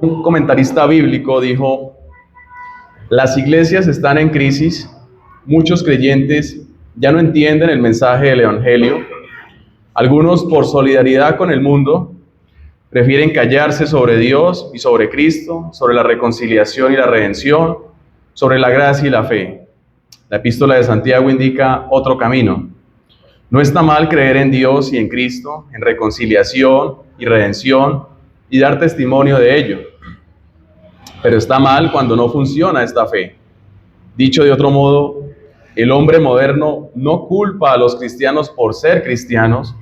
Un comentarista bíblico dijo: las iglesias están en crisis, muchos creyentes ya no entienden el mensaje del Evangelio, algunos por solidaridad con el mundo prefieren callarse sobre Dios y sobre Cristo, sobre la reconciliación y la redención, sobre la gracia y la fe. La epístola de Santiago indica otro camino. No está mal creer en Dios y en Cristo, en reconciliación y redención y dar testimonio de ello. Pero está mal cuando no funciona esta fe. Dicho de otro modo, el hombre moderno no culpa a los cristianos por ser cristianos,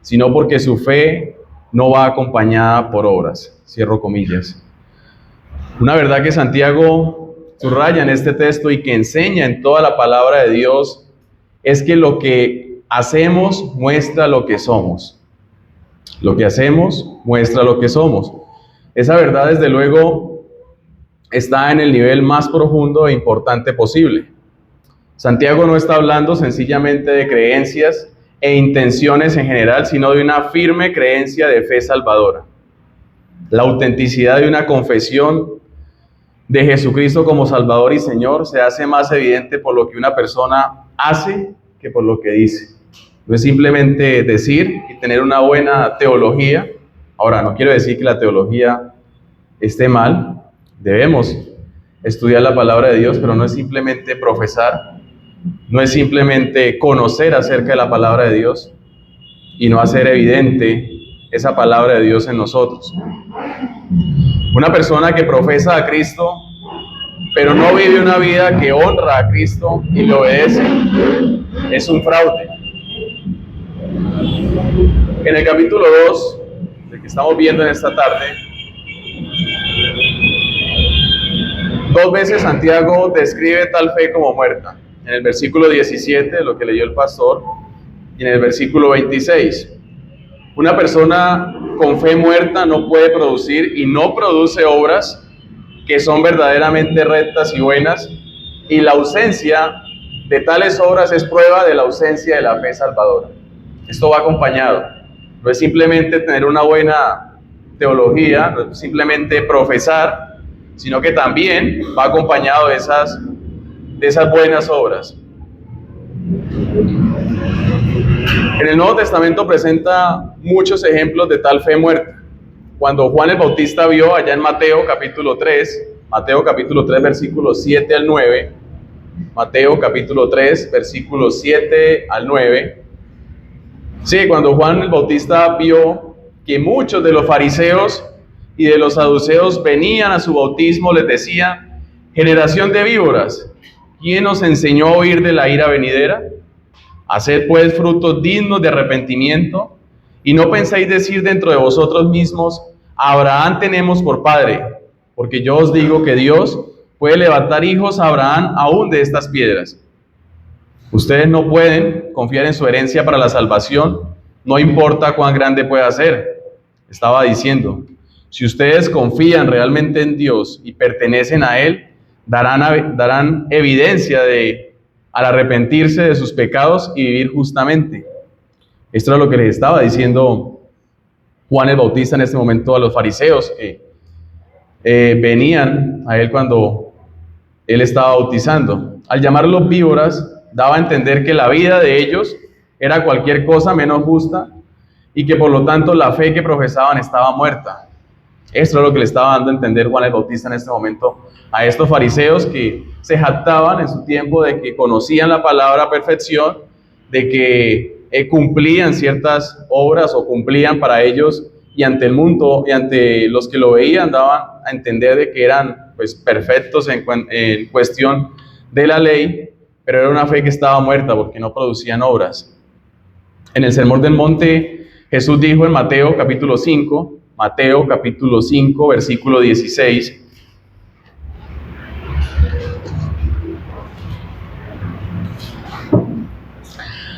sino porque su fe no va acompañada por obras. Cierro comillas. Una verdad que Santiago subraya en este texto y que enseña en toda la palabra de Dios es que lo que hacemos muestra lo que somos. Lo que hacemos muestra lo que somos. Esa verdad, desde luego, está en el nivel más profundo e importante posible. Santiago no está hablando sencillamente de creencias e intenciones en general, sino de una firme creencia de fe salvadora. La autenticidad de una confesión de Jesucristo como Salvador y Señor se hace más evidente por lo que una persona hace que por lo que dice. No es simplemente decir y tener una buena teología. Ahora, no quiero decir que la teología esté mal. Debemos estudiar la palabra de Dios, pero no es simplemente profesar, no es simplemente conocer acerca de la palabra de Dios y no hacer evidente esa palabra de Dios en nosotros. Una persona que profesa a Cristo, pero no vive una vida que honra a Cristo y le obedece, es un fraude. En el capítulo 2, el que estamos viendo en esta tarde, dos veces Santiago describe tal fe como muerta. En el versículo 17, lo que leyó el pastor, y en el versículo 26. Una persona con fe muerta no puede producir y no produce obras que son verdaderamente rectas y buenas, y la ausencia de tales obras es prueba de la ausencia de la fe salvadora. Esto va acompañado. No es simplemente tener una buena teología, no es simplemente profesar, sino que también va acompañado de esas buenas obras. En el Nuevo Testamento presenta muchos ejemplos de tal fe muerta. Cuando Juan el Bautista vio allá en Mateo capítulo 3, versículos 7 al 9, Mateo capítulo 3, versículos 7 al 9, sí, cuando Juan el Bautista vio que muchos de los fariseos y de los saduceos venían a su bautismo, les decía: generación de víboras, ¿quién os enseñó a huir de la ira venidera? Haced pues frutos dignos de arrepentimiento, y no penséis decir dentro de vosotros mismos: a Abraham tenemos por padre, porque yo os digo que Dios puede levantar hijos a Abraham aún de estas piedras. Ustedes no pueden confiar en su herencia para la salvación, no importa cuán grande pueda ser. Estaba diciendo: si ustedes confían realmente en Dios y pertenecen a Él, darán evidencia al arrepentirse de sus pecados y vivir justamente. Esto es lo que les estaba diciendo Juan el Bautista en este momento a los fariseos que venían a Él cuando Él estaba bautizando. Al llamarlos víboras, daba a entender que la vida de ellos era cualquier cosa menos justa y que por lo tanto la fe que profesaban estaba muerta. Esto es lo que le estaba dando a entender Juan el Bautista en este momento a estos fariseos que se jactaban en su tiempo de que conocían la palabra a perfección, de que cumplían ciertas obras o cumplían para ellos, y ante el mundo y ante los que lo veían daban a entender de que eran pues perfectos en cuestión de la ley, pero era una fe que estaba muerta porque no producían obras. En el Sermón del Monte, Jesús dijo en Mateo capítulo 5, versículo 16: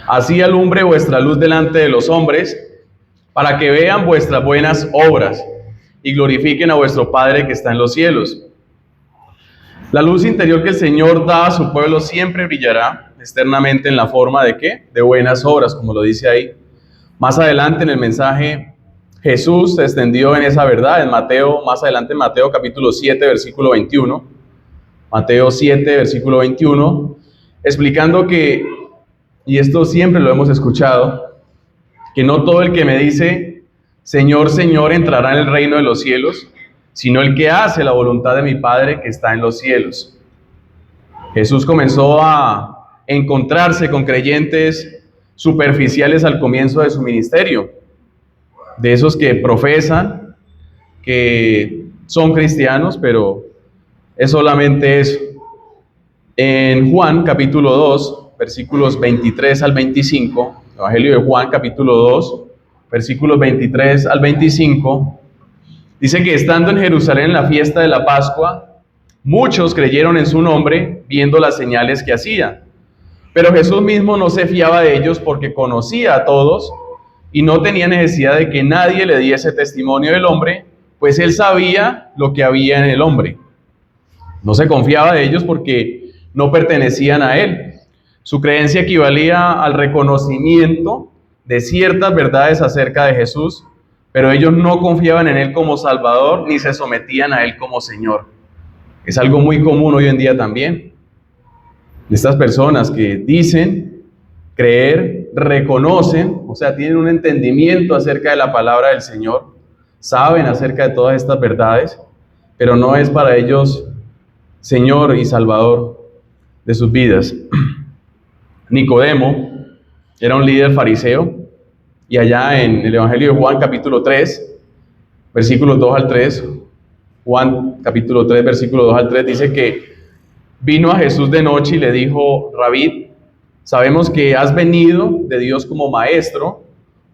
así alumbre vuestra luz delante de los hombres, para que vean vuestras buenas obras y glorifiquen a vuestro Padre que está en los cielos. La luz interior que el Señor da a su pueblo siempre brillará externamente en la forma ¿de qué? De buenas obras, como lo dice ahí. Más adelante en el mensaje, Jesús se extendió en esa verdad en Mateo, más adelante en Mateo capítulo 7, versículo 21. Mateo 7, versículo 21, explicando que, y esto siempre lo hemos escuchado, que no todo el que me dice, Señor, Señor, entrará en el reino de los cielos, sino el que hace la voluntad de mi Padre que está en los cielos. Jesús comenzó a encontrarse con creyentes superficiales al comienzo de su ministerio, de esos que profesan que son cristianos, pero es solamente eso. En Juan capítulo 2, versículos 23 al 25, Evangelio de Juan capítulo 2, versículos 23 al 25, dice que estando en Jerusalén en la fiesta de la Pascua, muchos creyeron en su nombre viendo las señales que hacía. Pero Jesús mismo no se fiaba de ellos porque conocía a todos y no tenía necesidad de que nadie le diese testimonio del hombre, pues él sabía lo que había en el hombre. No se confiaba de ellos porque no pertenecían a él. Su creencia equivalía al reconocimiento de ciertas verdades acerca de Jesús, pero ellos no confiaban en él como Salvador ni se sometían a él como Señor. Es algo muy común hoy en día también. Estas personas que dicen creer, reconocen, o sea, tienen un entendimiento acerca de la palabra del Señor, saben acerca de todas estas verdades, pero no es para ellos Señor y Salvador de sus vidas. Nicodemo era un líder fariseo, y allá en el Evangelio de Juan capítulo 3, versículos 2 al 3, Juan capítulo 3, versículo 2 al 3, dice que vino a Jesús de noche y le dijo, Rabí, sabemos que has venido de Dios como maestro,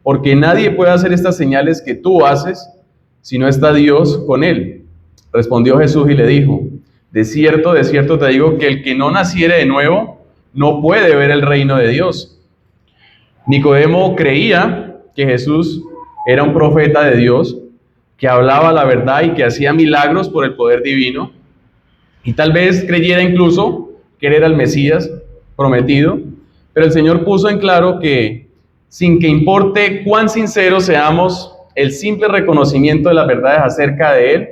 porque nadie puede hacer estas señales que tú haces si no está Dios con él. Respondió Jesús y le dijo, de cierto te digo que el que no naciere de nuevo no puede ver el reino de Dios. Nicodemo creía que Jesús era un profeta de Dios, que hablaba la verdad y que hacía milagros por el poder divino, y tal vez creyera incluso que él era el Mesías prometido, pero el Señor puso en claro que, sin que importe cuán sinceros seamos, el simple reconocimiento de las verdades acerca de él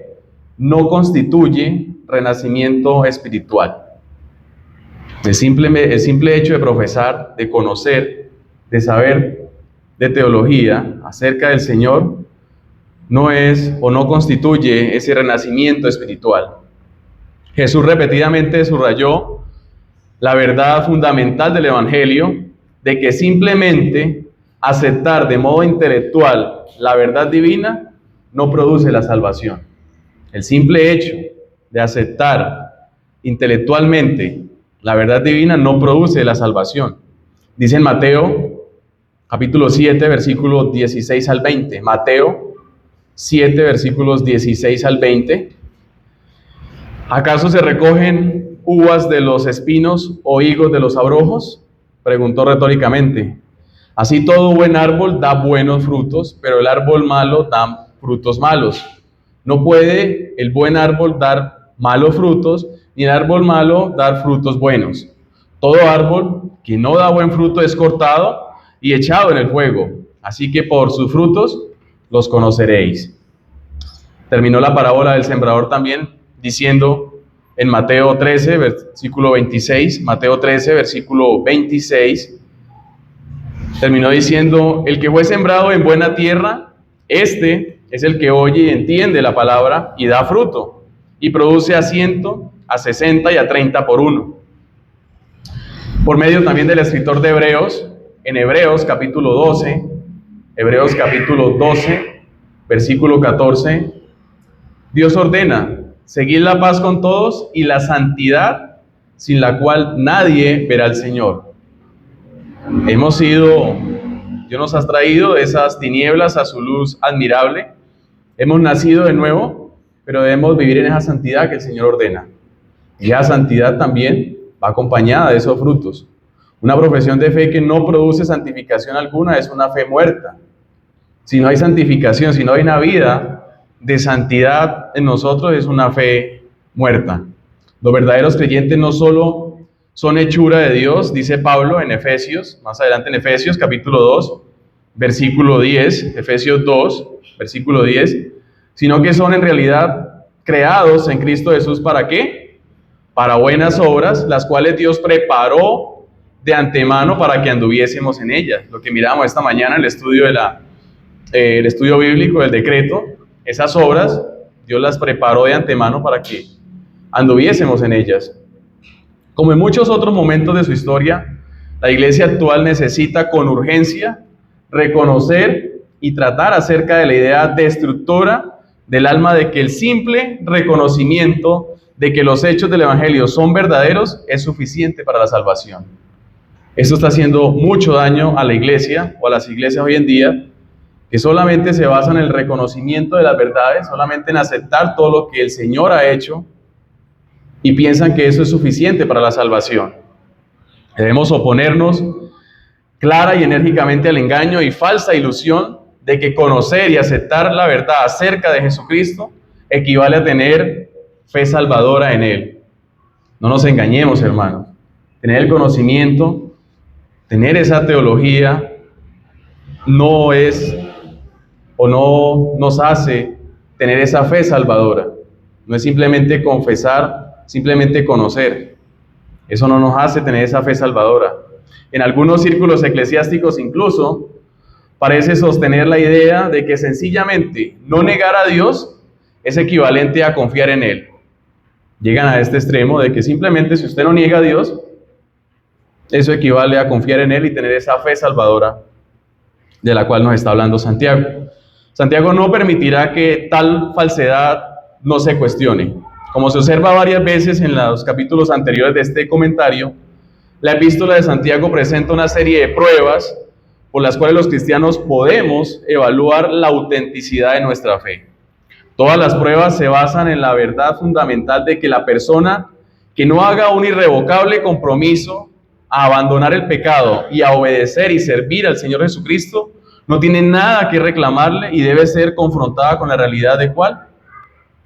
no constituye renacimiento espiritual. El simple hecho de profesar, de conocer, de saber de teología acerca del Señor, no es o no constituye ese renacimiento espiritual. Jesús repetidamente subrayó la verdad fundamental del Evangelio, de que simplemente aceptar de modo intelectual la verdad divina no produce la salvación. El simple hecho de aceptar intelectualmente la verdad divina no produce la salvación. Dice en Mateo capítulo 7, versículos 16 al 20. Mateo 7, versículos 16 al 20. ¿Acaso se recogen uvas de los espinos o higos de los abrojos? Preguntó retóricamente. Así todo buen árbol da buenos frutos, pero el árbol malo da frutos malos. No puede el buen árbol dar malos frutos, ni el árbol malo dar frutos buenos. Todo árbol que no da buen fruto es cortado y echado en el fuego. Así que por sus frutos los conoceréis. Terminó la parábola del sembrador también diciendo en Mateo 13, versículo 26, Mateo 13, versículo 26, terminó diciendo, el que fue sembrado en buena tierra, este es el que oye y entiende la palabra y da fruto, y produce a 100, a 60 y a 30 por uno. Por medio también del escritor de Hebreos, en Hebreos capítulo 12, versículo 14, Dios ordena, seguid la paz con todos y la santidad, sin la cual nadie verá al Señor. Dios nos ha traído de esas tinieblas a su luz admirable. Hemos nacido de nuevo, pero debemos vivir en esa santidad que el Señor ordena. Y esa santidad también va acompañada de esos frutos. Una profesión de fe que no produce santificación alguna es una fe muerta. Si no hay santificación, si no hay una vida de santidad en nosotros, es una fe muerta. Los verdaderos creyentes no solo son hechura de Dios, dice Pablo en Efesios, más adelante en Efesios capítulo 2, versículo 10, Efesios 2, versículo 10, sino que son en realidad creados en Cristo Jesús, ¿para qué? Para buenas obras, las cuales Dios preparó de antemano para que anduviésemos en ellas. Lo que miramos esta mañana en el estudio, el estudio bíblico del decreto, esas obras, Dios las preparó de antemano para que anduviésemos en ellas. Como en muchos otros momentos de su historia, la iglesia actual necesita con urgencia reconocer y tratar acerca de la idea destructora del alma de que el simple reconocimiento de que los hechos del Evangelio son verdaderos es suficiente para la salvación. Esto está haciendo mucho daño a la iglesia o a las iglesias hoy en día, que solamente se basan en el reconocimiento de las verdades, solamente en aceptar todo lo que el Señor ha hecho y piensan que eso es suficiente para la salvación. Debemos oponernos clara y enérgicamente al engaño y falsa ilusión de que conocer y aceptar la verdad acerca de Jesucristo equivale a tener fe salvadora en Él. No nos engañemos, hermanos. Tener el conocimiento, tener esa teología, no es o no nos hace tener esa fe salvadora. No es simplemente confesar, simplemente conocer. Eso no nos hace tener esa fe salvadora. En algunos círculos eclesiásticos incluso parece sostener la idea de que sencillamente no negar a Dios es equivalente a confiar en Él. Llegan a este extremo de que simplemente si usted no niega a Dios, eso equivale a confiar en Él y tener esa fe salvadora de la cual nos está hablando Santiago. Santiago no permitirá que tal falsedad no se cuestione. Como se observa varias veces en los capítulos anteriores de este comentario, la epístola de Santiago presenta una serie de pruebas por las cuales los cristianos podemos evaluar la autenticidad de nuestra fe. Todas las pruebas se basan en la verdad fundamental de que la persona que no haga un irrevocable compromiso a abandonar el pecado y a obedecer y servir al Señor Jesucristo, no tiene nada que reclamarle y debe ser confrontada con la realidad de ¿cuál?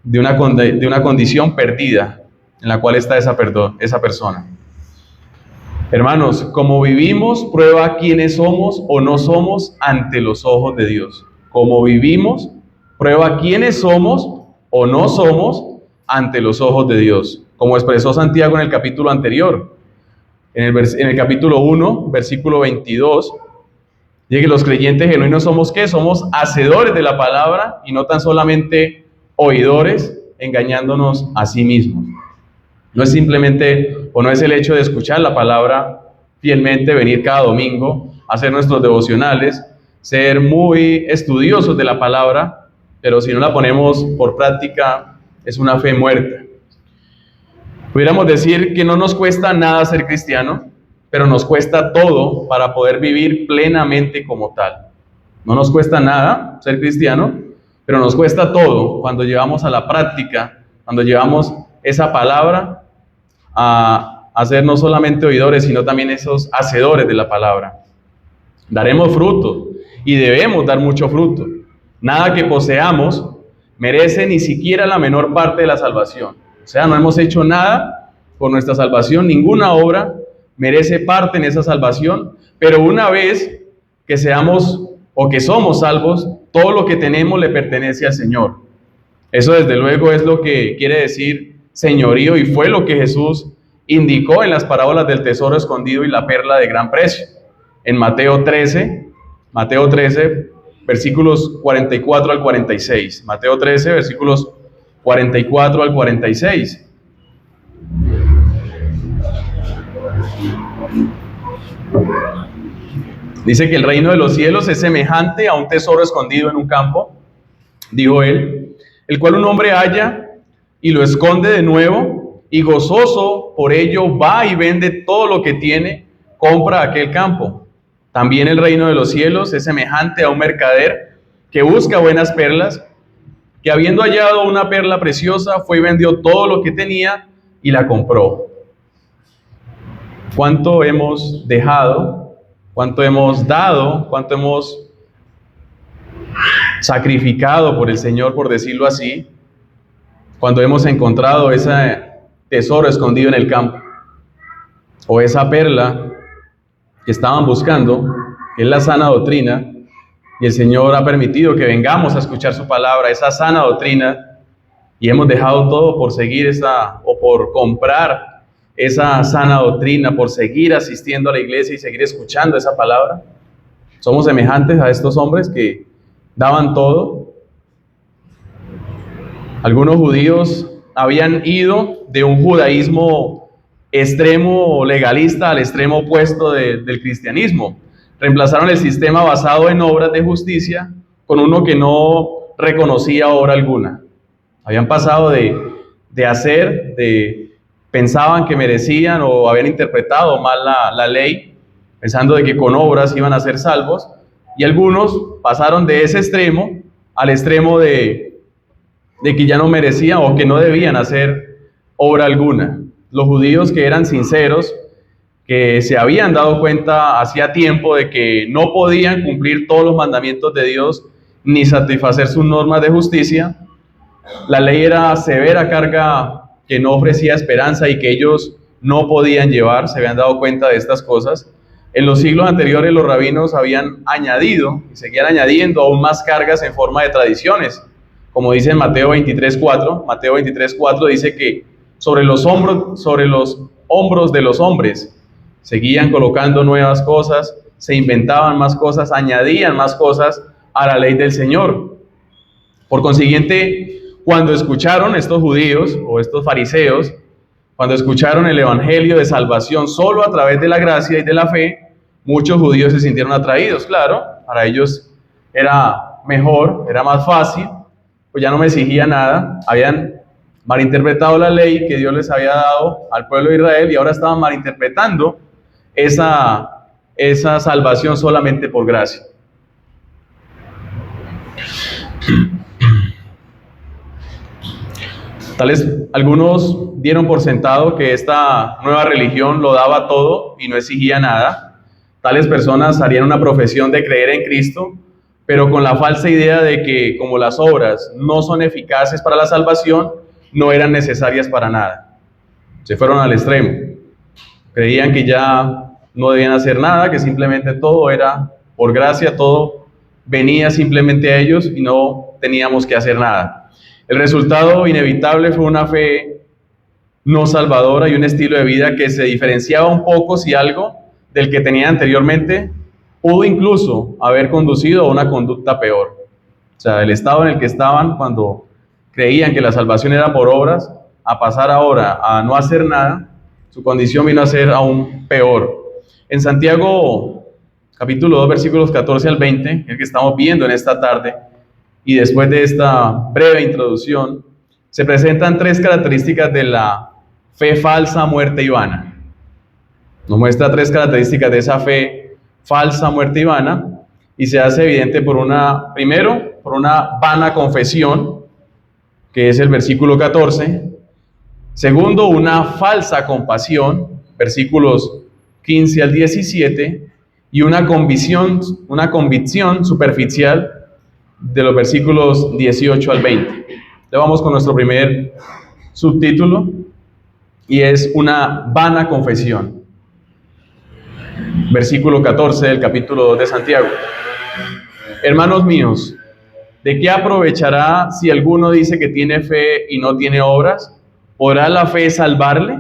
De una condición perdida en la cual está esa persona. Hermanos, como vivimos, prueba quiénes somos o no somos ante los ojos de Dios. Como vivimos, prueba quiénes somos o no somos ante los ojos de Dios. Como expresó Santiago en el capítulo anterior, en el capítulo 1, versículo 22, dice que los creyentes genuinos somos ¿qué? Somos hacedores de la palabra y no tan solamente oidores, engañándonos a sí mismos. No es simplemente, o no es el hecho de escuchar la palabra fielmente, venir cada domingo, hacer nuestros devocionales, ser muy estudiosos de la palabra, pero si no la ponemos por práctica, es una fe muerta. Pudiéramos decir que no nos cuesta nada ser cristiano, pero nos cuesta todo para poder vivir plenamente como tal. No nos cuesta nada ser cristiano, pero nos cuesta todo cuando llevamos a la práctica, cuando llevamos esa palabra a ser no solamente oidores, sino también esos hacedores de la palabra. Daremos fruto y debemos dar mucho fruto. Nada que poseamos merece ni siquiera la menor parte de la salvación. O sea, no hemos hecho nada por nuestra salvación, ninguna obra merece parte en esa salvación, pero una vez que seamos o que somos salvos, todo lo que tenemos le pertenece al Señor. Eso desde luego es lo que quiere decir señorío y fue lo que Jesús indicó en las parábolas del tesoro escondido y la perla de gran precio. En Mateo 13, versículos 44 al 46. Mateo 13, versículos 44 al 46. Dice que el reino de los cielos es semejante a un tesoro escondido en un campo, dijo él, el cual un hombre halla y lo esconde de nuevo, y gozoso por ello va y vende todo lo que tiene, compra aquel campo. También el reino de los cielos es semejante a un mercader que busca buenas perlas, que habiendo hallado una perla preciosa, fue y vendió todo lo que tenía y la compró. ¿Cuánto hemos dejado? ¿Cuánto hemos dado? ¿Cuánto hemos sacrificado por el Señor, por decirlo así, cuando hemos encontrado ese tesoro escondido en el campo? O esa perla que estaban buscando, que es la sana doctrina, y el Señor ha permitido que vengamos a escuchar su palabra, esa sana doctrina, y hemos dejado todo por seguir o por comprar esa sana doctrina, por seguir asistiendo a la iglesia y seguir escuchando esa palabra. Somos semejantes a estos hombres que daban todo. Algunos judíos habían ido de un judaísmo extremo legalista al extremo opuesto del cristianismo. Reemplazaron el sistema basado en obras de justicia con uno que no reconocía obra alguna. Habían pasado pensaban que merecían o habían interpretado mal la ley, pensando de que con obras iban a ser salvos, y algunos pasaron de ese extremo al extremo de que ya no merecían o que no debían hacer obra alguna. Los judíos que eran sinceros, que se habían dado cuenta hacía tiempo de que no podían cumplir todos los mandamientos de Dios ni satisfacer sus normas de justicia, la ley era severa carga que no ofrecía esperanza y que ellos no podían llevar, se habían dado cuenta de estas cosas. En los siglos anteriores los rabinos habían añadido y seguían añadiendo aún más cargas en forma de tradiciones, como dice en Mateo 23:4. Mateo 23:4 dice que sobre los hombros de los hombres seguían colocando nuevas cosas, se inventaban más cosas, añadían más cosas a la ley del Señor. Por consiguiente, cuando escucharon estos judíos o estos fariseos, cuando escucharon el evangelio de salvación solo a través de la gracia y de la fe, muchos judíos se sintieron atraídos. Claro, para ellos era mejor, era más fácil, pues ya no me exigía nada. Habían malinterpretado la ley que Dios les había dado al pueblo de Israel y ahora estaban malinterpretando esa salvación solamente por gracia. Algunos dieron por sentado que esta nueva religión lo daba todo y no exigía nada. Tales personas harían una profesión de creer en Cristo, pero con la falsa idea de que como las obras no son eficaces para la salvación, no eran necesarias para nada. Se fueron al extremo. Creían que ya no debían hacer nada, que simplemente todo era por gracia, todo venía simplemente a ellos y no teníamos que hacer nada. El resultado inevitable fue una fe no salvadora y un estilo de vida que se diferenciaba un poco, si algo, del que tenían anteriormente, pudo incluso haber conducido a una conducta peor. O sea, el estado en el que estaban cuando creían que la salvación era por obras, a pasar ahora a no hacer nada, su condición vino a ser aún peor. En Santiago, capítulo 2, versículos 14 al 20, el que estamos viendo en esta tarde, y después de esta breve introducción, se presentan tres características de la fe falsa, muerta y vana. Nos muestra tres características de esa fe falsa, muerta y vana, y se hace evidente primero, por una vana confesión, que es el versículo 14. Segundo, una falsa compasión, versículos 15 al 17, y una convicción superficial de los versículos 18 al 20. Le vamos con nuestro primer subtítulo, y es una vana confesión. Versículo 14 del capítulo 2 de Santiago. Hermanos míos, ¿de qué aprovechará si alguno dice que tiene fe y no tiene obras? ¿Podrá la fe salvarle?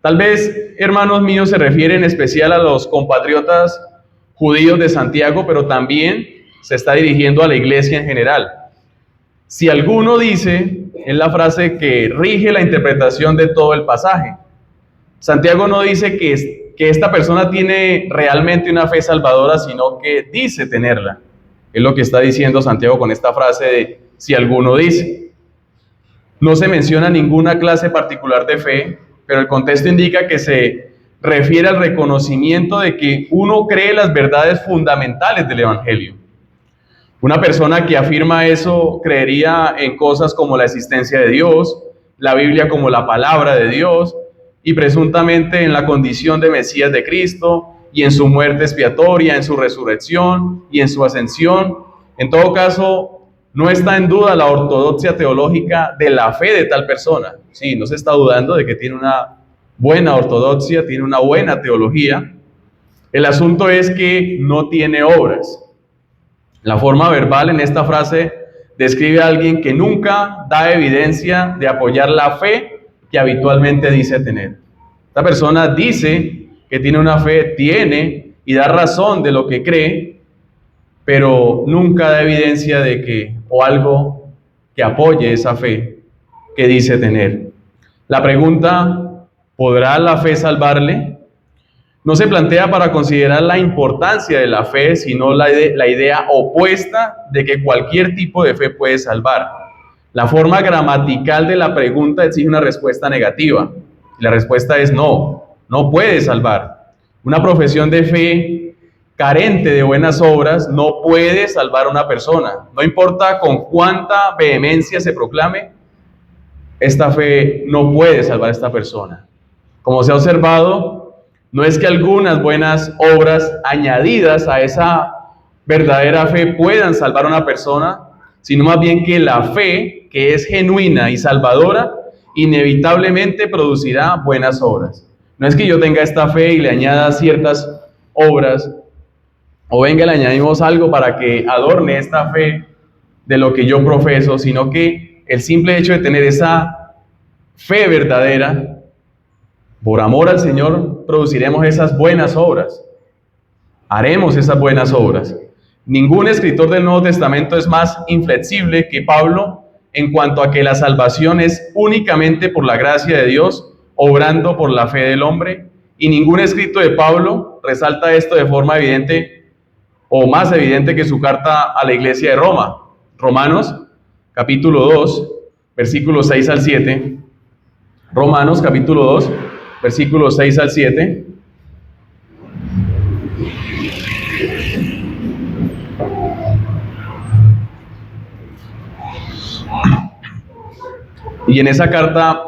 Tal vez, hermanos míos, se refiere en especial a los compatriotas judíos de Santiago, pero también se está dirigiendo a la iglesia en general. Si alguno dice, es la frase que rige la interpretación de todo el pasaje. Santiago no dice que esta persona tiene realmente una fe salvadora, sino que dice tenerla. Es lo que está diciendo Santiago con esta frase de si alguno dice. No se menciona ninguna clase particular de fe, pero el contexto indica que se refiere al reconocimiento de que uno cree las verdades fundamentales del Evangelio. Una persona que afirma eso creería en cosas como la existencia de Dios, la Biblia como la palabra de Dios, y presuntamente en la condición de Mesías de Cristo, y en su muerte expiatoria, en su resurrección y en su ascensión. En todo caso, no está en duda la ortodoxia teológica de la fe de tal persona. Sí, no se está dudando de que tiene una buena ortodoxia, tiene una buena teología. El asunto es que no tiene obras. La forma verbal en esta frase describe a alguien que nunca da evidencia de apoyar la fe que habitualmente dice tener. Esta persona dice que tiene una fe, tiene y da razón de lo que cree, pero nunca da evidencia de que, o algo que apoye esa fe que dice tener. La pregunta, ¿podrá la fe salvarle? No se plantea para considerar la importancia de la fe, sino la idea opuesta de que cualquier tipo de fe puede salvar. La forma gramatical de la pregunta exige una respuesta negativa. Y la respuesta es no, no puede salvar. Una profesión de fe carente de buenas obras no puede salvar a una persona. No importa con cuánta vehemencia se proclame, esta fe no puede salvar a esta persona. Como se ha observado, no es que algunas buenas obras añadidas a esa verdadera fe puedan salvar a una persona, sino más bien que la fe, que es genuina y salvadora, inevitablemente producirá buenas obras. No es que yo tenga esta fe y le añada ciertas obras, o venga, le añadimos algo para que adorne esta fe de lo que yo profeso, sino que el simple hecho de tener esa fe verdadera, por amor al Señor, produciremos esas buenas obras. Haremos esas buenas obras. Ningún escritor del Nuevo Testamento es más inflexible que Pablo en cuanto a que la salvación es únicamente por la gracia de Dios, obrando por la fe del hombre. Y ningún escrito de Pablo resalta esto de forma evidente o más evidente que su carta a la iglesia de Roma. Romanos, capítulo 2, versículos 6 al 7. Romanos, capítulo 2, versículos 6 al 7. Y en esa carta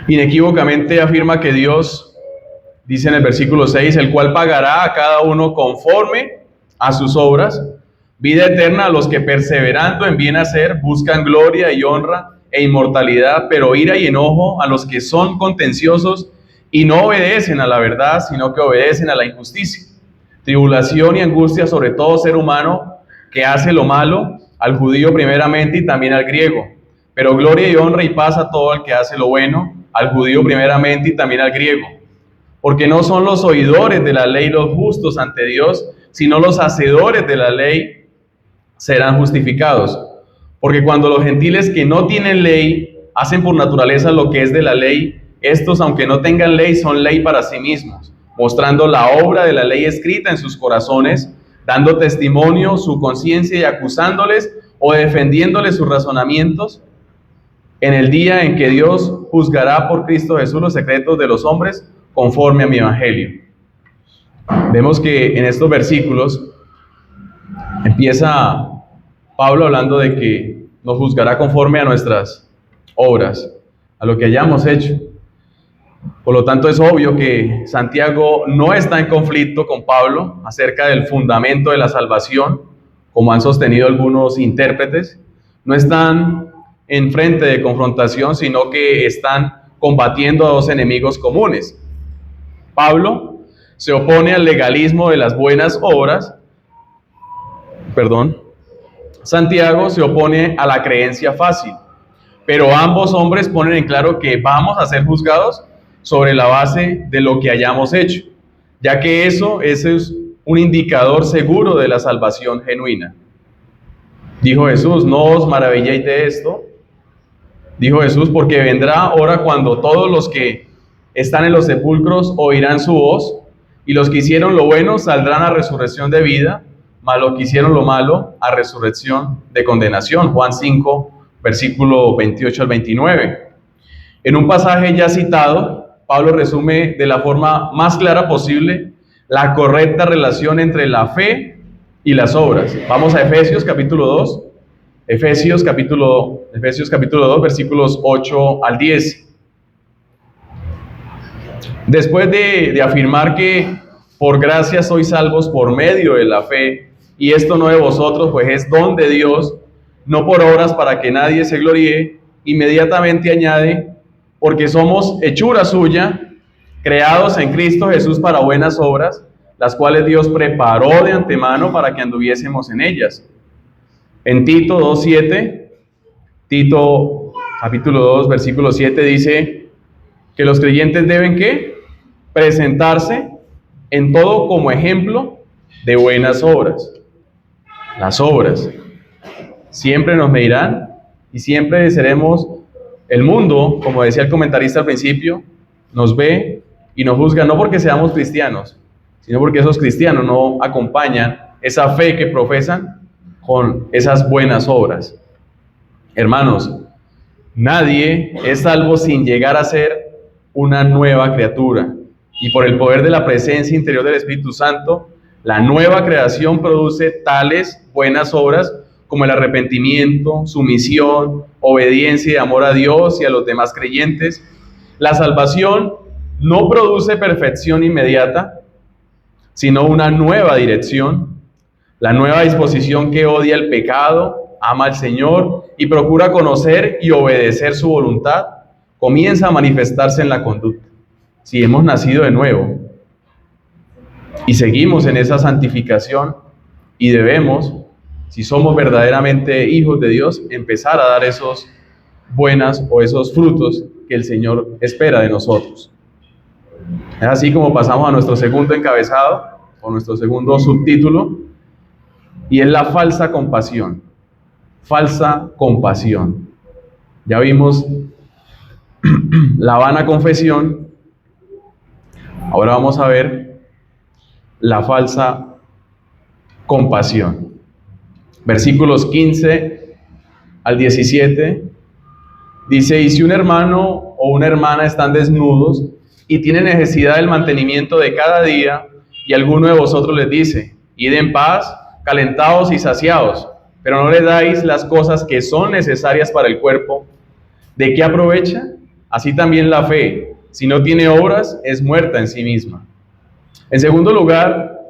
inequívocamente afirma que Dios, dice en el versículo 6, el cual pagará a cada uno conforme a sus obras, vida eterna a los que perseverando en bien hacer buscan gloria y honra e inmortalidad, pero ira y enojo a los que son contenciosos y no obedecen a la verdad, sino que obedecen a la injusticia. Tribulación y angustia sobre todo ser humano que hace lo malo, al judío primeramente y también al griego. Pero gloria y honra y paz a todo el que hace lo bueno, al judío primeramente y también al griego. Porque no son los oidores de la ley los justos ante Dios, sino los hacedores de la ley serán justificados. Porque cuando los gentiles que no tienen ley hacen por naturaleza lo que es de la ley, estos, aunque no tengan ley, son ley para sí mismos, mostrando la obra de la ley escrita en sus corazones, dando testimonio su conciencia y acusándoles o defendiéndoles sus razonamientos, en el día en que Dios juzgará por Cristo Jesús los secretos de los hombres conforme a mi evangelio. Vemos que en estos versículos empieza Pablo hablando de que nos juzgará conforme a nuestras obras, a lo que hayamos hecho. Por lo tanto, es obvio que Santiago no está en conflicto con Pablo acerca del fundamento de la salvación, como han sostenido algunos intérpretes. No están en frente de confrontación, sino que están combatiendo a dos enemigos comunes. Pablo se opone al legalismo de las buenas obras, Santiago se opone a la creencia fácil, pero ambos hombres ponen en claro que vamos a ser juzgados sobre la base de lo que hayamos hecho, ya que ese es un indicador seguro de la salvación genuina. Dijo Jesús, no os maravilléis de esto, dijo Jesús, porque vendrá hora cuando todos los que están en los sepulcros oirán su voz, y los que hicieron lo bueno saldrán a resurrección de vida, mas los que hicieron lo malo a resurrección de condenación. Juan 5, versículo 28 al 29. En un pasaje ya citado, Pablo resume de la forma más clara posible la correcta relación entre la fe y las obras. Vamos a Efesios capítulo 2, Efesios capítulo 2, versículos 8 al 10. Después de afirmar que por gracia sois salvos por medio de la fe, y esto no de vosotros, pues es don de Dios, no por obras para que nadie se gloríe, inmediatamente añade, porque somos hechura suya, creados en Cristo Jesús para buenas obras, las cuales Dios preparó de antemano para que anduviésemos en ellas. En Tito 2:7, Tito capítulo 2, versículo 7 dice que los creyentes deben ¿qué? Presentarse en todo como ejemplo de buenas obras. Las obras siempre nos medirán y siempre seremos el mundo, como decía el comentarista al principio, nos ve y nos juzga no porque seamos cristianos, sino porque esos cristianos no acompañan esa fe que profesan con esas buenas obras. Hermanos, nadie es salvo sin llegar a ser una nueva criatura. Y por el poder de la presencia interior del Espíritu Santo, la nueva creación produce tales buenas obras como el arrepentimiento, sumisión, obediencia y amor a Dios y a los demás creyentes. La salvación no produce perfección inmediata, sino una nueva dirección, la nueva disposición que odia el pecado, ama al Señor y procura conocer y obedecer su voluntad, comienza a manifestarse en la conducta. Si hemos nacido de nuevo y seguimos en esa santificación y debemos, si somos verdaderamente hijos de Dios, empezar a dar esos buenas o esos frutos que el Señor espera de nosotros. Es así como pasamos a nuestro segundo encabezado, o nuestro segundo subtítulo, y es la falsa compasión. Falsa compasión. Ya vimos la vana confesión, ahora vamos a ver la falsa compasión. Versículos 15 al 17 dice: y si un hermano o una hermana están desnudos y tienen necesidad del mantenimiento de cada día, y alguno de vosotros les dice: id en paz, calentados y saciados, pero no le dais las cosas que son necesarias para el cuerpo, ¿de qué aprovecha? Así también la fe, si no tiene obras, es muerta en sí misma. En segundo lugar,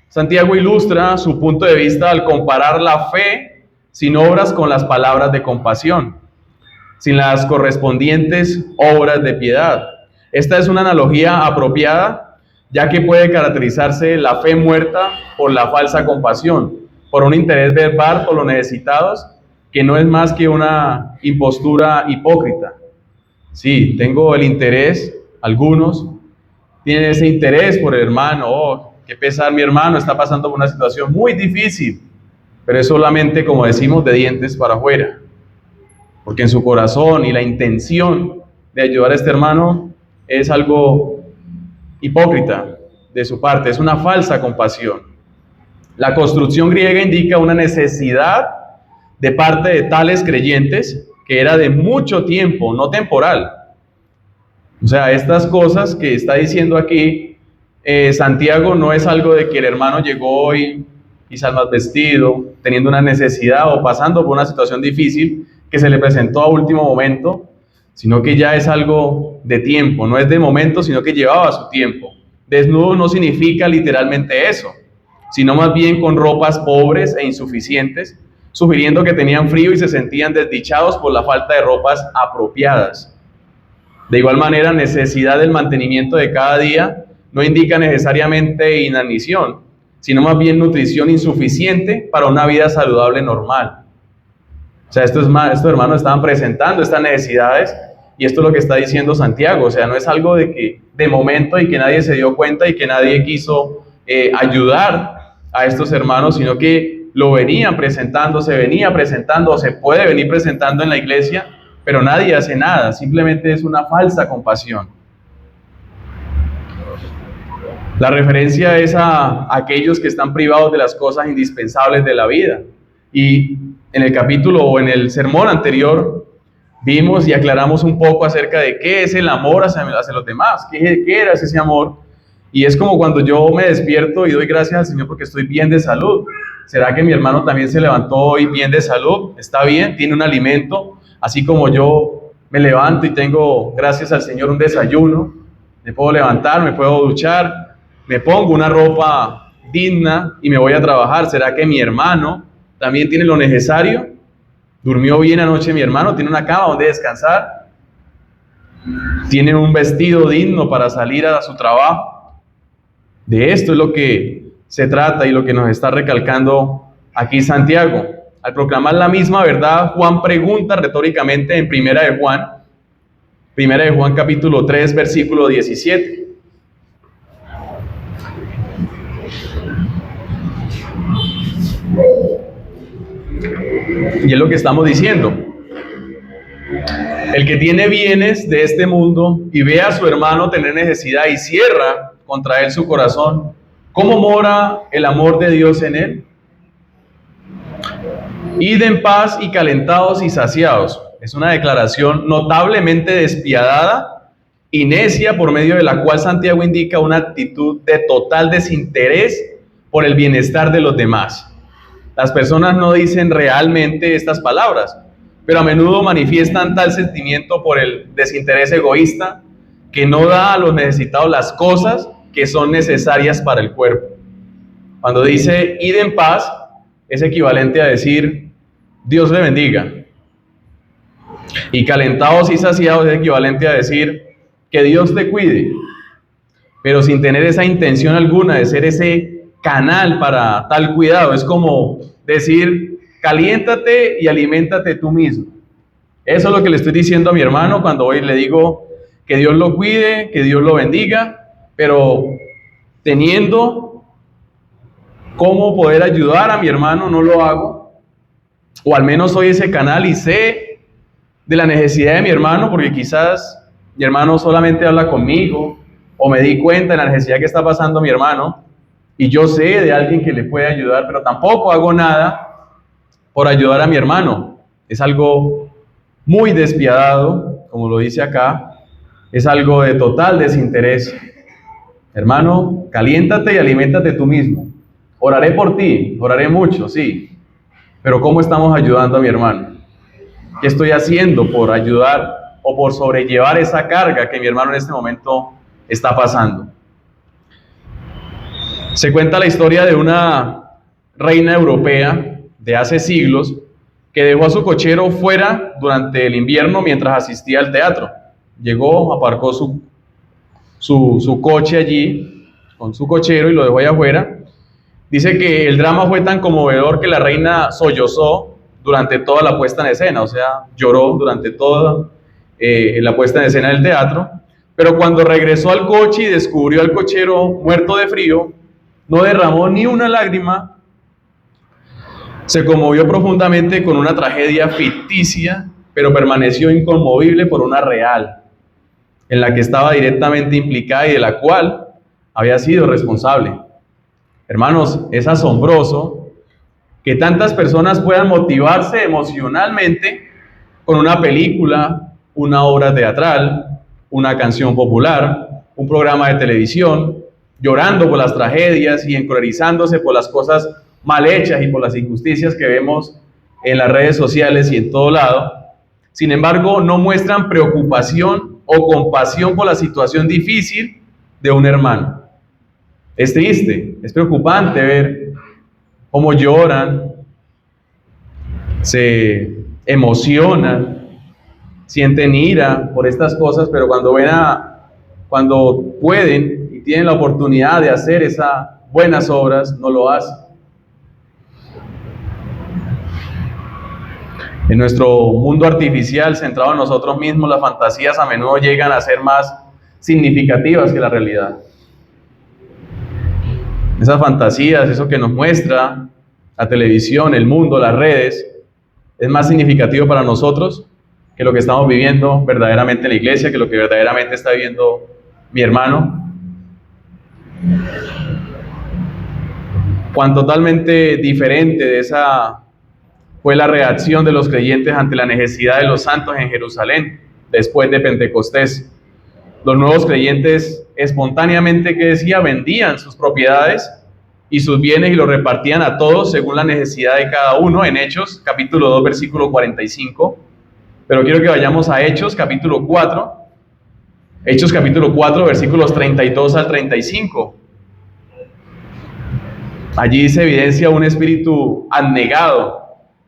Santiago ilustra su punto de vista al comparar la fe sin obras con las palabras de compasión, sin las correspondientes obras de piedad. Esta es una analogía apropiada, ya que puede caracterizarse la fe muerta por la falsa compasión, por un interés verbal por los necesitados, que no es más que una impostura hipócrita. Sí, tengo el interés, algunos tienen ese interés por el hermano. Oh, qué pesar, mi hermano está pasando por una situación muy difícil, pero es solamente, como decimos, de dientes para afuera, porque en su corazón y la intención de ayudar a este hermano es algo hipócrita de su parte, es una falsa compasión. La construcción griega indica una necesidad de parte de tales creyentes que era de mucho tiempo, no temporal. O sea, estas cosas que está diciendo aquí Santiago no es algo de que el hermano llegó hoy quizás más vestido, teniendo una necesidad o pasando por una situación difícil que se le presentó a último momento, sino que ya es algo de tiempo, no es de momento, sino que llevaba su tiempo. Desnudo no significa literalmente eso, sino más bien con ropas pobres e insuficientes, sugiriendo que tenían frío y se sentían desdichados por la falta de ropas apropiadas. De igual manera, necesidad del mantenimiento de cada día no indica necesariamente inanición, sino más bien nutrición insuficiente para una vida saludable normal. O sea, estos hermanos estaban presentando estas necesidades y esto es lo que está diciendo Santiago. O sea, no es algo de momento y que nadie se dio cuenta y que nadie quiso ayudar a estos hermanos, sino que lo venían presentando, se venía presentando, o se puede venir presentando en la iglesia, pero nadie hace nada, simplemente es una falsa compasión. La referencia es a aquellos que están privados de las cosas indispensables de la vida. Y en el capítulo o en el sermón anterior vimos y aclaramos un poco acerca de qué es el amor hacia los demás, qué era ese amor. Y es como cuando yo me despierto y doy gracias al Señor porque estoy bien de salud. ¿Será que mi hermano también se levantó hoy bien de salud? ¿Está bien? ¿Tiene un alimento? Así como yo me levanto y tengo, gracias al Señor, un desayuno, me puedo levantar, me puedo duchar, me pongo una ropa digna y me voy a trabajar. ¿Será que mi hermano también tiene lo necesario? ¿Durmió bien anoche mi hermano? ¿Tiene una cama donde descansar? ¿Tiene un vestido digno para salir a su trabajo? De esto es lo que se trata y lo que nos está recalcando aquí Santiago. Al proclamar la misma verdad, Juan pregunta retóricamente en Primera de Juan capítulo 3, versículo 17. Y es lo que estamos diciendo. El que tiene bienes de este mundo y ve a su hermano tener necesidad y cierra contra él su corazón, ¿cómo mora el amor de Dios en él? Id en paz y calentados y saciados. Es una declaración notablemente despiadada y necia, por medio de la cual Santiago indica una actitud de total desinterés por el bienestar de los demás. Las personas no dicen realmente estas palabras, pero a menudo manifiestan tal sentimiento por el desinterés egoísta que no da a los necesitados las cosas que son necesarias para el cuerpo. Cuando dice id en paz, es equivalente a decir Dios le bendiga. Y calentados y saciados es equivalente a decir que Dios te cuide, pero sin tener esa intención alguna de ser ese canal para tal cuidado. Es como decir, caliéntate y aliméntate tú mismo. Eso es lo que le estoy diciendo a mi hermano cuando hoy le digo que Dios lo cuide, que Dios lo bendiga, pero teniendo cómo poder ayudar a mi hermano no lo hago, o al menos soy ese canal y sé de la necesidad de mi hermano, porque quizás mi hermano solamente habla conmigo, o me di cuenta de la necesidad que está pasando mi hermano, y yo sé de alguien que le puede ayudar, pero tampoco hago nada por ayudar a mi hermano. Es algo muy despiadado, como lo dice acá, es algo de total desinterés. Hermano, caliéntate y aliméntate tú mismo. Oraré por ti, oraré mucho, sí, pero ¿cómo estamos ayudando a mi hermano? ¿Qué estoy haciendo por ayudar o por sobrellevar esa carga que mi hermano en este momento está pasando? Se cuenta la historia de una reina europea de hace siglos que dejó a su cochero fuera durante el invierno mientras asistía al teatro. Llegó, aparcó su coche allí con su cochero y lo dejó allá afuera. Dice que el drama fue tan conmovedor que la reina sollozó durante toda la puesta en escena, o sea, lloró durante toda la puesta en escena del teatro, pero cuando regresó al coche y descubrió al cochero muerto de frío, no derramó ni una lágrima, se conmovió profundamente con una tragedia ficticia, pero permaneció inconmovible por una real, en la que estaba directamente implicada y de la cual había sido responsable. Hermanos, es asombroso que tantas personas puedan motivarse emocionalmente con una película, una obra teatral, una canción popular, un programa de televisión, llorando por las tragedias y encolerizándose por las cosas mal hechas y por las injusticias que vemos en las redes sociales y en todo lado. Sin embargo, no muestran preocupación o compasión por la situación difícil de un hermano. Es triste, es preocupante ver cómo lloran, se emocionan, sienten ira por estas cosas, pero cuando pueden y tienen la oportunidad de hacer esas buenas obras, no lo hacen. En nuestro mundo artificial, centrado en nosotros mismos, las fantasías a menudo llegan a ser más significativas que la realidad. Esas fantasías, eso que nos muestra la televisión, el mundo, las redes, es más significativo para nosotros que lo que estamos viviendo verdaderamente en la iglesia, que lo que verdaderamente está viviendo mi hermano. Cuán totalmente diferente de esa fue la reacción de los creyentes ante la necesidad de los santos en Jerusalén después de Pentecostés. Los nuevos creyentes espontáneamente, que decía, vendían sus propiedades y sus bienes y los repartían a todos según la necesidad de cada uno, en Hechos capítulo 2 versículo 45. Pero quiero que vayamos a Hechos capítulo 4, Hechos capítulo 4 versículos 32 al 35. Allí se evidencia un espíritu abnegado.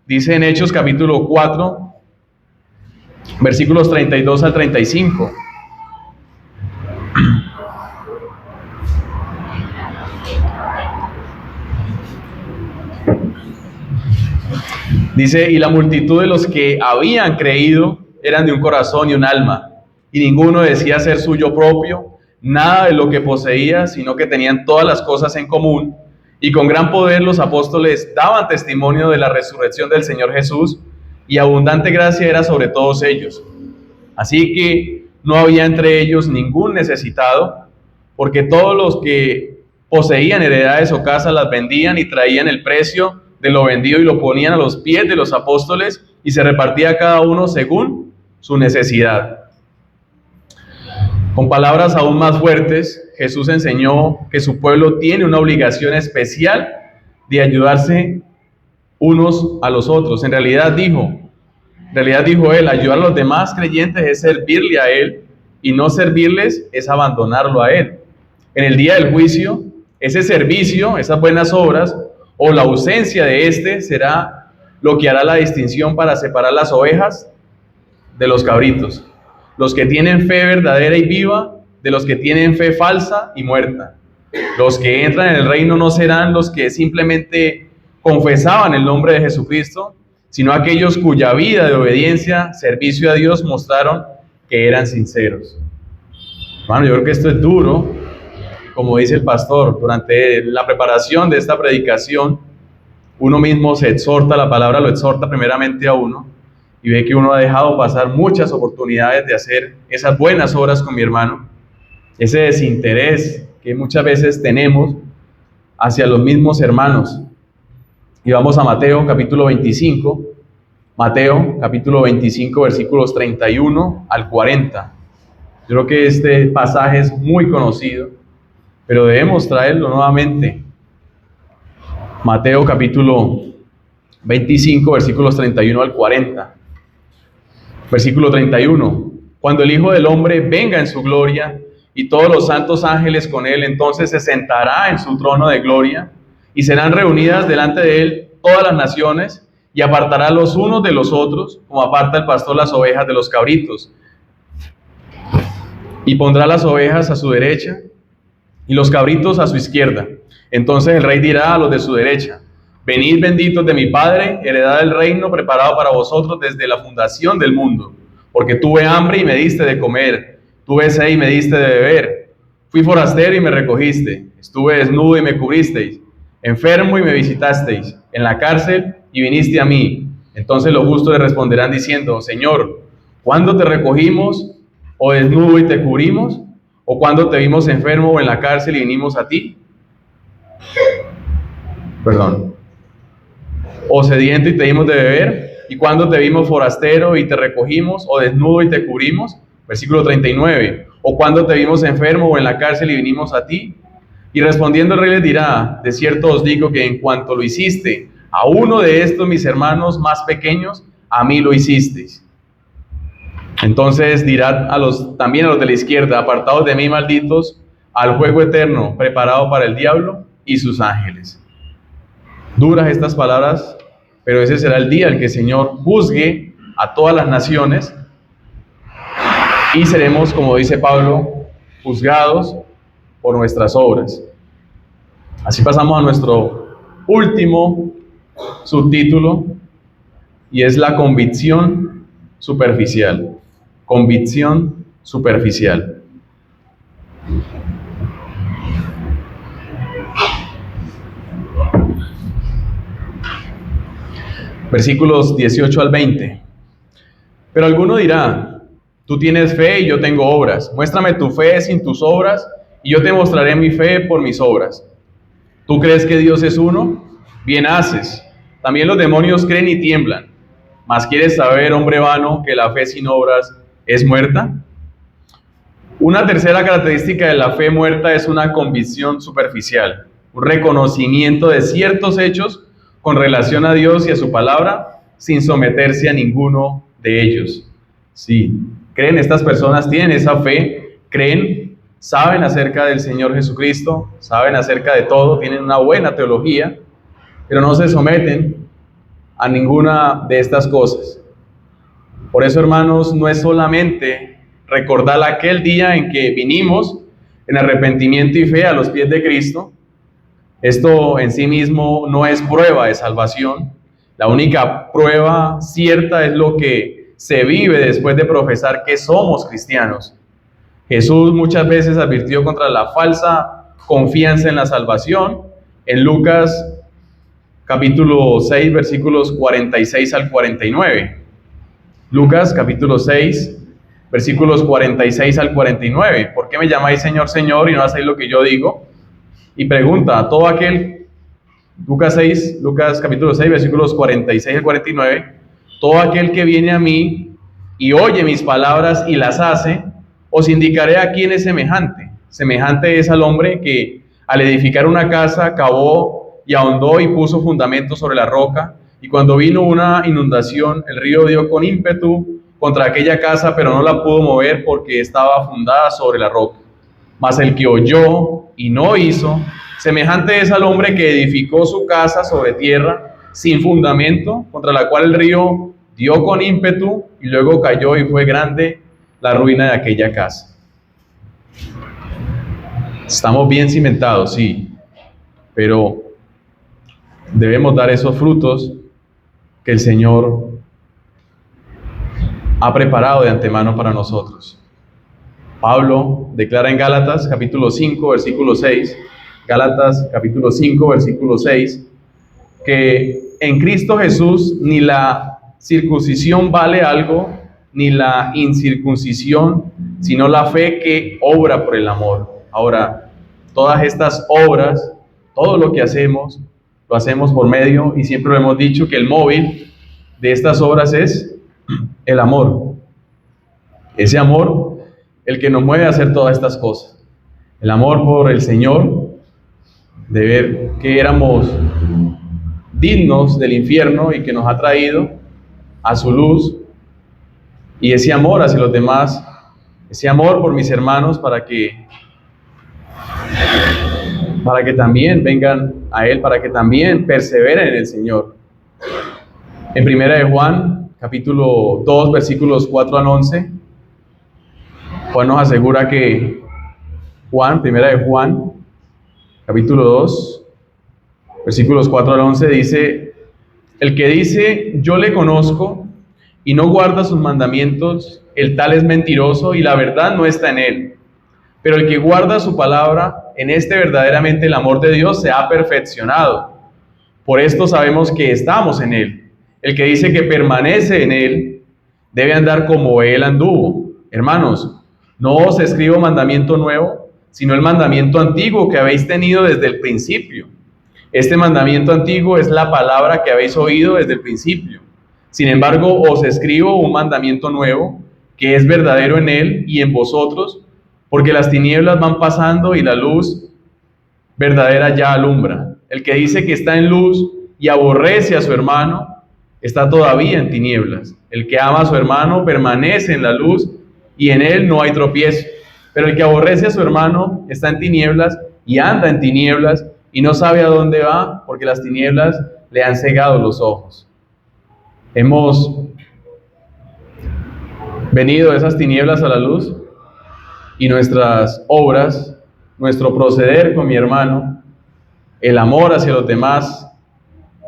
Dice en Hechos capítulo 4 versículos 32 al 35. Dice, y la multitud de los que habían creído eran de un corazón y un alma, y ninguno decía ser suyo propio nada de lo que poseía, sino que tenían todas las cosas en común, y con gran poder los apóstoles daban testimonio de la resurrección del Señor Jesús, y abundante gracia era sobre todos ellos. Así que no había entre ellos ningún necesitado, porque todos los que poseían heredades o casas las vendían y traían el precio de lo vendido y lo ponían a los pies de los apóstoles, y se repartía cada uno según su necesidad. Con palabras aún más fuertes, Jesús enseñó que su pueblo tiene una obligación especial de ayudarse unos a los otros. En realidad dijo él, ayudar a los demás creyentes es servirle a él, y no servirles es abandonarlo a él. En el día del juicio, ese servicio, esas buenas obras, o la ausencia de este, será lo que hará la distinción para separar las ovejas de los cabritos. Los que tienen fe verdadera y viva de los que tienen fe falsa y muerta. Los que entran en el reino no serán los que simplemente confesaban el nombre de Jesucristo, sino aquellos cuya vida de obediencia, servicio a Dios mostraron que eran sinceros. Bueno, yo creo que esto es duro, como dice el pastor, durante la preparación de esta predicación, uno mismo se exhorta, la palabra lo exhorta primeramente a uno, y ve que uno ha dejado pasar muchas oportunidades de hacer esas buenas obras con mi hermano, ese desinterés que muchas veces tenemos hacia los mismos hermanos. Y vamos a Mateo capítulo 25, Mateo capítulo 25 versículos 31 al 40. Yo creo que este pasaje es muy conocido, pero debemos traerlo nuevamente. Mateo capítulo 25 versículos 31 al 40. Versículo 31. Cuando el Hijo del Hombre venga en su gloria y todos los santos ángeles con él, entonces se sentará en su trono de gloria y serán reunidas delante de él todas las naciones, y apartará los unos de los otros, como aparta el pastor las ovejas de los cabritos. Y pondrá las ovejas a su derecha y los cabritos a su izquierda. Entonces el rey dirá a los de su derecha: venid benditos de mi Padre, heredad del reino preparado para vosotros desde la fundación del mundo. Porque tuve hambre y me diste de comer, tuve sed y me diste de beber, fui forastero y me recogiste, estuve desnudo y me cubristeis, enfermo y me visitasteis, en la cárcel y viniste a mí. Entonces los justos le responderán diciendo: Señor, ¿cuándo te recogimos o desnudo y te cubrimos? ¿O cuándo te vimos enfermo o en la cárcel y vinimos a ti? O sediento y te dimos de beber, y cuando te vimos forastero y te recogimos, o desnudo y te cubrimos. Versículo 39. O cuando te vimos enfermo o en la cárcel y vinimos a ti. Y respondiendo el rey les dirá: de cierto os digo que en cuanto lo hiciste a uno de estos mis hermanos más pequeños, a mí lo hicisteis. Entonces dirá también a los de la izquierda: apartados de mí, malditos, al fuego eterno preparado para el diablo y sus ángeles. Duras estas palabras, pero ese será el día en que el Señor juzgue a todas las naciones, y seremos, como dice Pablo, juzgados por nuestras obras. Así pasamos a nuestro último subtítulo, y es la convicción superficial. Convicción superficial. Versículos 18 al 20. Pero alguno dirá: tú tienes fe y yo tengo obras. Muéstrame tu fe sin tus obras, y yo te mostraré mi fe por mis obras. ¿Tú crees que Dios es uno? Bien haces. También los demonios creen y tiemblan. ¿Mas quieres saber, hombre vano, que la fe sin obras es muerta? Una tercera característica de la fe muerta es una convicción superficial, un reconocimiento de ciertos hechos con relación a Dios y a su palabra, sin someterse a ninguno de ellos. Sí, creen estas personas, tienen esa fe, creen, saben acerca del Señor Jesucristo, saben acerca de todo, tienen una buena teología, pero no se someten a ninguna de estas cosas. Por eso, hermanos, no es solamente recordar aquel día en que vinimos en arrepentimiento y fe a los pies de Cristo. Esto en sí mismo no es prueba de salvación. La única prueba cierta es lo que se vive después de profesar que somos cristianos. Jesús muchas veces advirtió contra la falsa confianza en la salvación. En Lucas capítulo 6, versículos 46 al 49. Lucas capítulo 6, versículos 46 al 49. ¿Por qué me llamáis Señor, Señor y no hacéis lo que yo digo? Y pregunta a todo aquel, Lucas capítulo 6, versículos 46 al 49, todo aquel que viene a mí y oye mis palabras y las hace, os indicaré a quién es semejante. Semejante es al hombre que al edificar una casa cavó y ahondó y puso fundamentos sobre la roca, y cuando vino una inundación, el río dio con ímpetu contra aquella casa, pero no la pudo mover porque estaba fundada sobre la roca. Mas el que oyó y no hizo, semejante es al hombre que edificó su casa sobre tierra sin fundamento, contra la cual el río dio con ímpetu y luego cayó y fue grande la ruina de aquella casa. Estamos bien cimentados, sí, pero debemos dar esos frutos que el Señor ha preparado de antemano para nosotros. Pablo declara en Gálatas capítulo 5, versículo 6, Gálatas capítulo 5, versículo 6, que en Cristo Jesús ni la circuncisión vale algo, ni la incircuncisión, sino la fe que obra por el amor. Ahora, todas estas obras, todo lo que hacemos, lo hacemos por medio, y siempre lo hemos dicho, que el móvil de estas obras es el amor. Ese amor, el que nos mueve a hacer todas estas cosas. El amor por el Señor, de ver que éramos dignos del infierno y que nos ha traído a su luz, y ese amor hacia los demás, ese amor por mis hermanos para que también vengan a Él, para que también perseveren en el Señor. En Primera de Juan, capítulo 2, versículos 4 al 11, Juan nos asegura que Primera de Juan, capítulo 2, versículos 4 al 11, dice: el que dice, yo le conozco, y no guarda sus mandamientos, el tal es mentiroso, y la verdad no está en él. Pero el que guarda su palabra, en este verdaderamente el amor de Dios se ha perfeccionado. Por esto sabemos que estamos en él. El que dice que permanece en él, debe andar como él anduvo. Hermanos, no os escribo mandamiento nuevo, sino el mandamiento antiguo que habéis tenido desde el principio. Este mandamiento antiguo es la palabra que habéis oído desde el principio. Sin embargo, os escribo un mandamiento nuevo, que es verdadero en él y en vosotros, porque las tinieblas van pasando y la luz verdadera ya alumbra. El que dice que está en luz y aborrece a su hermano, está todavía en tinieblas. El que ama a su hermano permanece en la luz y en él no hay tropiezo. Pero el que aborrece a su hermano está en tinieblas y anda en tinieblas y no sabe a dónde va, porque las tinieblas le han cegado los ojos. Hemos venido de esas tinieblas a la luz, y nuestras obras, nuestro proceder con mi hermano, el amor hacia los demás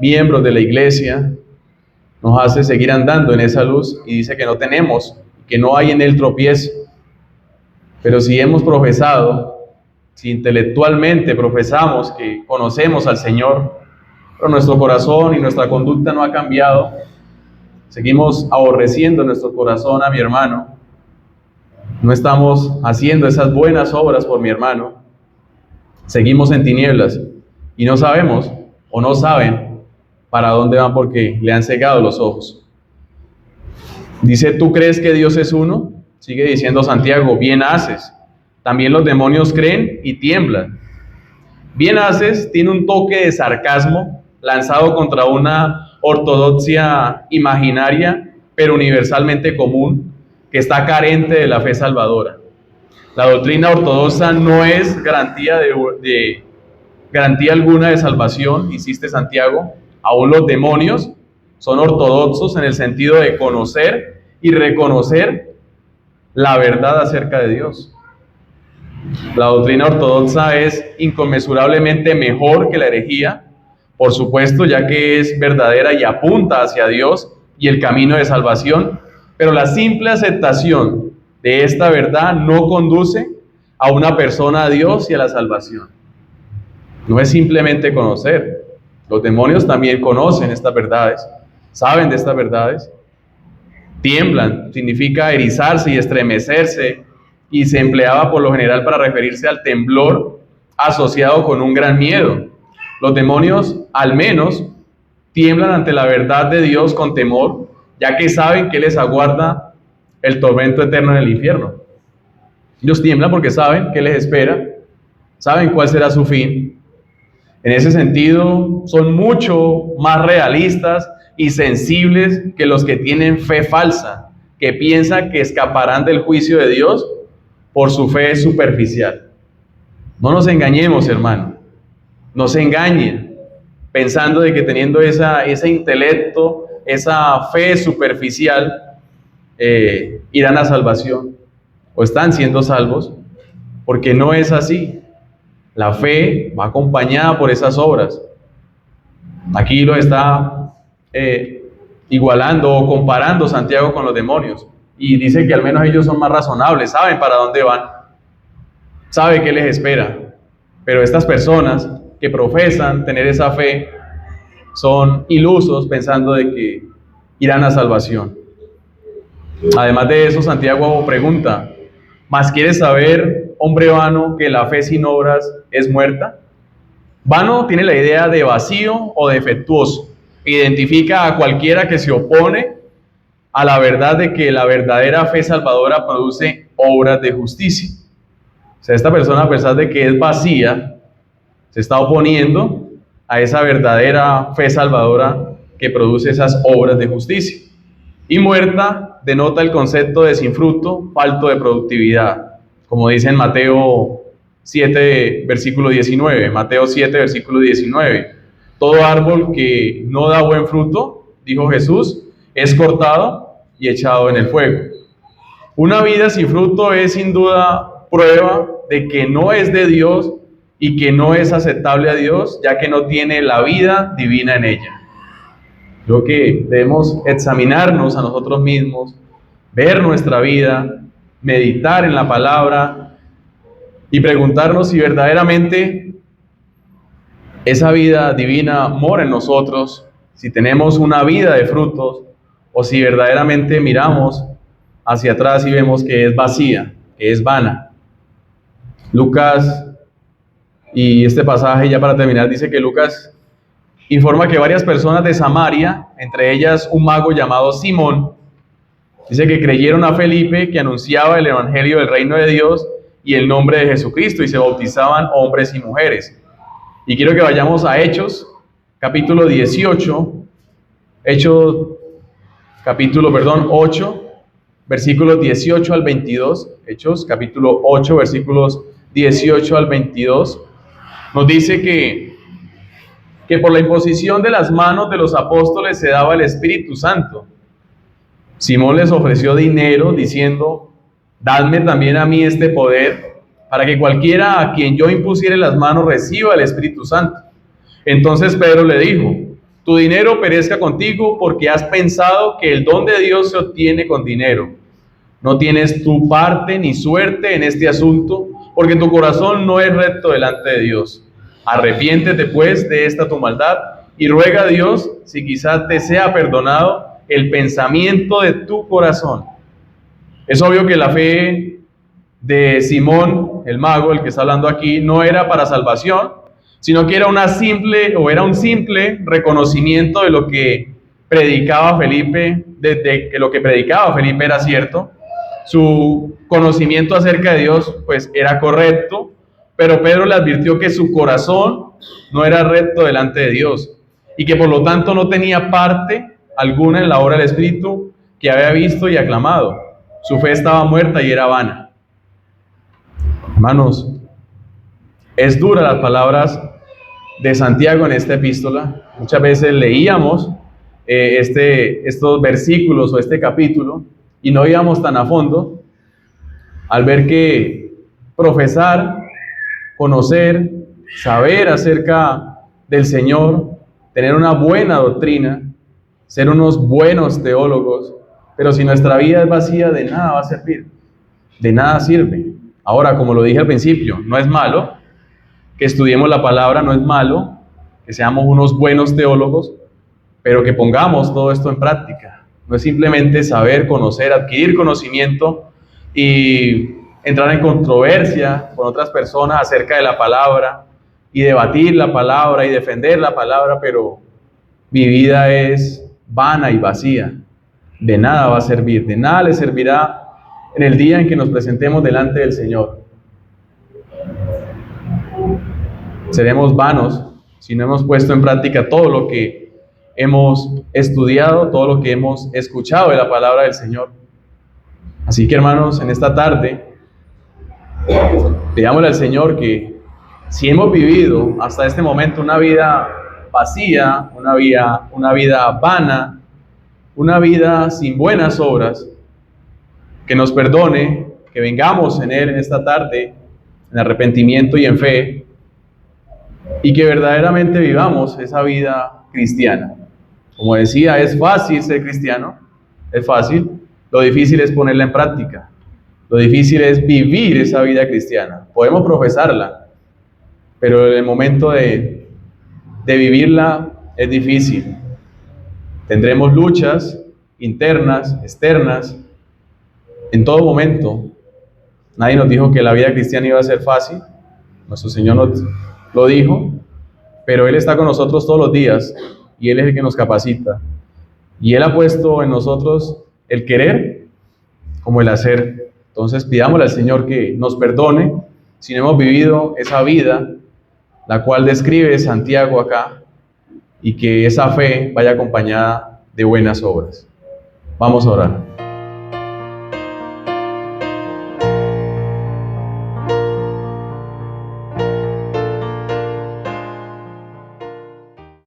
miembros de la iglesia, nos hace seguir andando en esa luz, y dice que no tenemos, que no hay en él tropiezo. Pero si hemos profesado, si intelectualmente profesamos que conocemos al Señor, pero nuestro corazón y nuestra conducta no ha cambiado, seguimos aborreciendo en nuestro corazón a mi hermano, no estamos haciendo esas buenas obras por mi hermano, seguimos en tinieblas y no sabemos o no saben para dónde van porque le han cegado los ojos. Dice, ¿tú crees que Dios es uno? Sigue diciendo Santiago, bien haces. También los demonios creen y tiemblan. Bien haces tiene un toque de sarcasmo lanzado contra una ortodoxia imaginaria, pero universalmente común, que está carente de la fe salvadora. La doctrina ortodoxa no es garantía alguna de salvación, insiste Santiago. Aún los demonios son ortodoxos en el sentido de conocer y reconocer la verdad acerca de Dios. La doctrina ortodoxa es inconmensurablemente mejor que la herejía, por supuesto, ya que es verdadera y apunta hacia Dios y el camino de salvación, pero la simple aceptación de esta verdad no conduce a una persona a Dios y a la salvación. No es simplemente conocer. Los demonios también conocen estas verdades, saben de estas verdades. Tiemblan, significa erizarse y estremecerse, y se empleaba por lo general para referirse al temblor asociado con un gran miedo. Los demonios, al menos, tiemblan ante la verdad de Dios con temor, ya que saben que les aguarda el tormento eterno en el infierno. Ellos tiemblan porque saben qué les espera, saben cuál será su fin. En ese sentido, son mucho más realistas y sensibles que los que tienen fe falsa, que piensan que escaparán del juicio de Dios por su fe superficial. No nos engañemos, hermano. No se engañen pensando de que teniendo ese intelecto, esa fe superficial, irán a salvación o están siendo salvos, porque no es así. La fe va acompañada por esas obras. Aquí lo está igualando o comparando Santiago con los demonios. Y dice que al menos ellos son más razonables, saben para dónde van, saben qué les espera. Pero estas personas que profesan tener esa fe son ilusos pensando de que irán a salvación. Además de eso, Santiago pregunta, ¿mas quieres saber, hombre vano, que la fe sin obras es muerta? Vano tiene la idea de vacío o defectuoso. Identifica a cualquiera que se opone a la verdad de que la verdadera fe salvadora produce obras de justicia. O sea, esta persona, a pesar de que es vacía, se está oponiendo a esa verdadera fe salvadora que produce esas obras de justicia. Y muerta denota el concepto de sin fruto, falto de productividad, como dice en Mateo 7, versículo 19. Mateo 7, versículo 19. Todo árbol que no da buen fruto, dijo Jesús, es cortado y echado en el fuego. Una vida sin fruto es sin duda prueba de que no es de Dios y que no es aceptable a Dios, ya que no tiene la vida divina en ella. Creo que debemos examinarnos a nosotros mismos, ver nuestra vida, meditar en la palabra y preguntarnos si verdaderamente esa vida divina mora en nosotros, si tenemos una vida de frutos o si verdaderamente miramos hacia atrás y vemos que es vacía, que es vana. Lucas, y este pasaje ya para terminar, dice que Lucas informa que varias personas de Samaria, entre ellas un mago llamado Simón, dice que creyeron a Felipe, que anunciaba el evangelio del reino de Dios y el nombre de Jesucristo, y se bautizaban hombres y mujeres. Y quiero que vayamos a Hechos, capítulo 18, capítulo 8, versículos 18 al 22, Hechos, capítulo 8, versículos 18 al 22, nos dice que por la imposición de las manos de los apóstoles se daba el Espíritu Santo. Simón les ofreció dinero diciendo, dadme también a mí este poder, para que cualquiera a quien yo impusiere las manos reciba el Espíritu Santo. Entonces Pedro le dijo, tu dinero perezca contigo, porque has pensado que el don de Dios se obtiene con dinero. No tienes tu parte ni suerte en este asunto, porque tu corazón no es recto delante de Dios. Arrepiéntete pues de esta tu maldad y ruega a Dios si quizás te sea perdonado el pensamiento de tu corazón. Es obvio que la fe de Simón, el mago, el que está hablando aquí, no era para salvación, sino que era un simple reconocimiento de lo que predicaba Felipe, de que lo que predicaba Felipe era cierto. Su conocimiento acerca de Dios pues era correcto, pero Pedro le advirtió que su corazón no era recto delante de Dios y que por lo tanto no tenía parte alguna en la obra del Espíritu que había visto y aclamado. Su fe estaba muerta y era vana. Hermanos, es dura las palabras de Santiago en esta epístola. Muchas veces leíamos estos versículos o este capítulo y no íbamos tan a fondo al ver que profesar, conocer, saber acerca del Señor tener una buena doctrina, ser unos buenos teólogos, pero si nuestra vida es vacía, de nada va a servir, de nada sirve. Ahora, como lo dije al principio, no es malo que estudiemos la palabra, no es malo que seamos unos buenos teólogos, pero que pongamos todo esto en práctica. No es simplemente saber, conocer, adquirir conocimiento y entrar en controversia con otras personas acerca de la palabra y debatir la palabra y defender la palabra, pero mi vida es vana y vacía. De nada va a servir, de nada le servirá en el día en que nos presentemos delante del Señor. Seremos vanos si no hemos puesto en práctica todo lo que hemos estudiado, todo lo que hemos escuchado de la palabra del Señor. Así que, hermanos, en esta tarde, pidámosle al Señor que si hemos vivido hasta este momento una vida vacía, una vida vana, una vida sin buenas obras, que nos perdone, que vengamos en Él en esta tarde, en arrepentimiento y en fe, y que verdaderamente vivamos esa vida cristiana. Como decía, es fácil ser cristiano, es fácil, lo difícil es ponerla en práctica, lo difícil es vivir esa vida cristiana. Podemos profesarla, pero en el momento de vivirla es difícil. Tendremos luchas internas, externas, en todo momento. Nadie nos dijo que la vida cristiana iba a ser fácil, nuestro Señor nos lo dijo, pero Él está con nosotros todos los días y Él es el que nos capacita. Y Él ha puesto en nosotros el querer como el hacer. Entonces pidámosle al Señor que nos perdone si no hemos vivido esa vida, la cual describe Santiago acá, y que esa fe vaya acompañada de buenas obras. Vamos a orar.